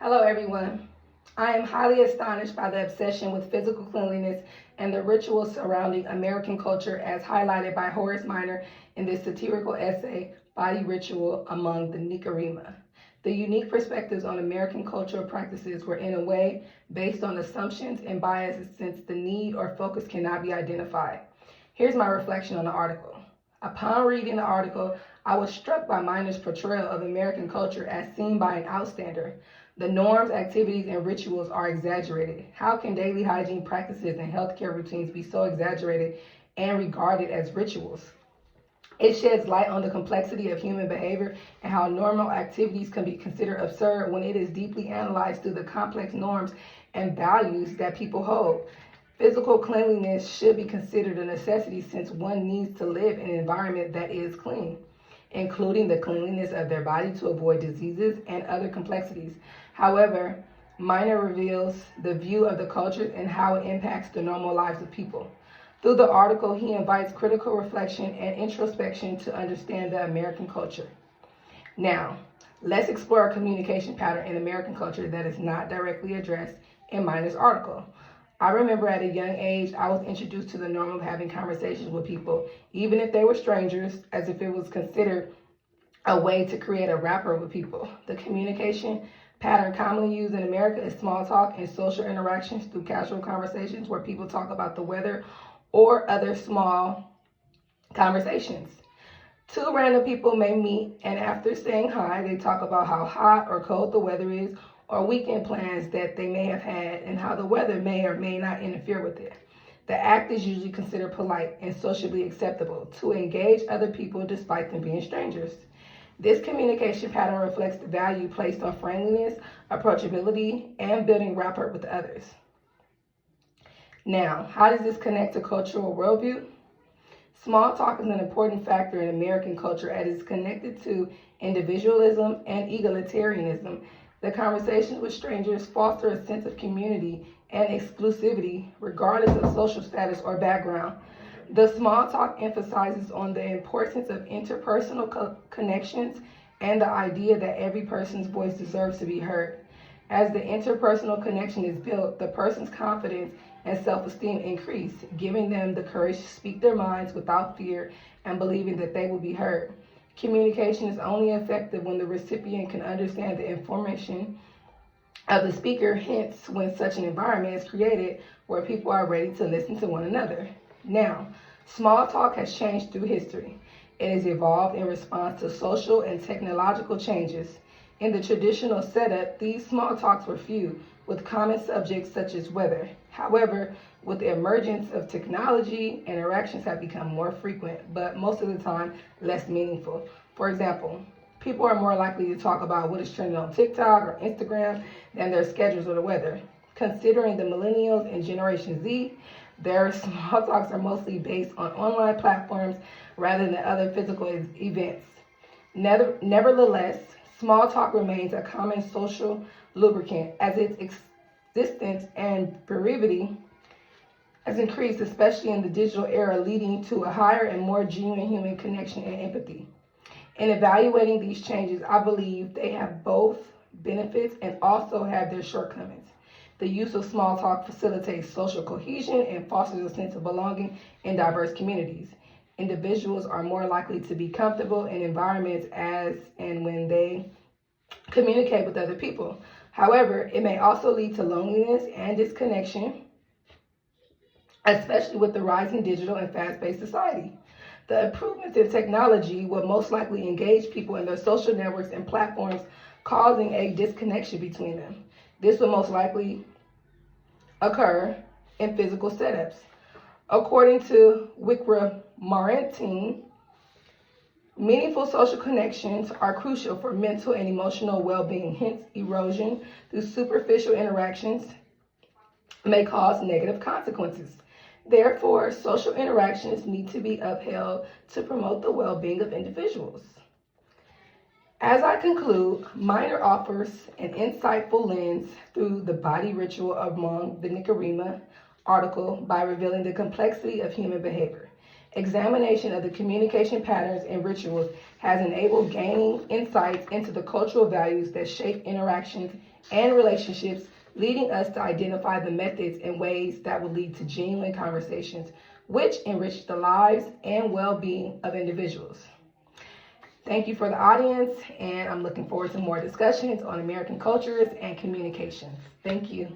Hello, everyone. I am highly astonished by the obsession with physical cleanliness and the rituals surrounding American culture as highlighted by Horace Minor in this satirical essay, Body Ritual Among the Nacirema. The unique perspectives on American cultural practices were in a way based on assumptions and biases since the need or focus cannot be identified. Here's my reflection on the article. Upon reading the article, I was struck by Minor's portrayal of American culture as seen by an outsider. The norms, activities, and rituals are exaggerated. How can daily hygiene practices and healthcare routines be so exaggerated and regarded as rituals? It sheds light on the complexity of human behavior and how normal activities can be considered absurd when it is deeply analyzed through the complex norms and values that people hold. Physical cleanliness should be considered a necessity since one needs to live in an environment that is clean, including the cleanliness of their body to avoid diseases and other complexities. However, Minor reveals the view of the culture and how it impacts the normal lives of people. Through the article, he invites critical reflection and introspection to understand the American culture. Now, let's explore a communication pattern in American culture that is not directly addressed in Minor's article. I remember at a young age, I was introduced to the norm of having conversations with people, even if they were strangers, as if it was considered a way to create a rapport with people. The communication pattern commonly used in America is small talk and social interactions through casual conversations where people talk about the weather or other small conversations. Two random people may meet, and after saying hi, they talk about how hot or cold the weather is, or weekend plans that they may have had, and how the weather may or may not interfere with it. The act is usually considered polite and socially acceptable to engage other people despite them being strangers. This communication pattern reflects the value placed on friendliness, approachability, and building rapport with others. Now, how does this connect to cultural worldview? Small talk is an important factor in American culture as it's connected to individualism and egalitarianism. The conversations with strangers foster a sense of community and exclusivity, regardless of social status or background. The small talk emphasizes on the importance of interpersonal connections and the idea that every person's voice deserves to be heard. As the interpersonal connection is built, the person's confidence and self-esteem increase, giving them the courage to speak their minds without fear and believing that they will be heard. Communication is only effective when the recipient can understand the information of the speaker, hence when such an environment is created where people are ready to listen to one another. Now, small talk has changed through history. It has evolved in response to social and technological changes. In the traditional setup, these small talks were few, with common subjects such as weather. However, with the emergence of technology, interactions have become more frequent, but most of the time less meaningful. For example, people are more likely to talk about what is trending on TikTok or Instagram than their schedules or the weather. Considering the millennials and Generation Z, their small talks are mostly based on online platforms rather than other physical events. Nevertheless, small talk remains a common social lubricant as its existence and brevity has increased, especially in the digital era, leading to a higher and more genuine human connection and empathy. In evaluating these changes, I believe they have both benefits and also have their shortcomings. The use of small talk facilitates social cohesion and fosters a sense of belonging in diverse communities. Individuals are more likely to be comfortable in environments as and when they communicate with other people. However, it may also lead to loneliness and disconnection, especially with the rising digital and fast-paced society. The improvements in technology will most likely engage people in their social networks and platforms, causing a disconnection between them. This will most likely occur in physical setups. According to Wickramartin, meaningful social connections are crucial for mental and emotional well-being, hence erosion through superficial interactions may cause negative consequences. Therefore, social interactions need to be upheld to promote the well-being of individuals. As I conclude, Minor offers an insightful lens through the body ritual among the Nacirema article by revealing the complexity of human behavior. Examination of the communication patterns and rituals has enabled gaining insights into the cultural values that shape interactions and relationships, leading us to identify the methods and ways that will lead to genuine conversations, which enrich the lives and well-being of individuals. Thank you for the audience, and I'm looking forward to more discussions on American cultures and communications. Thank you.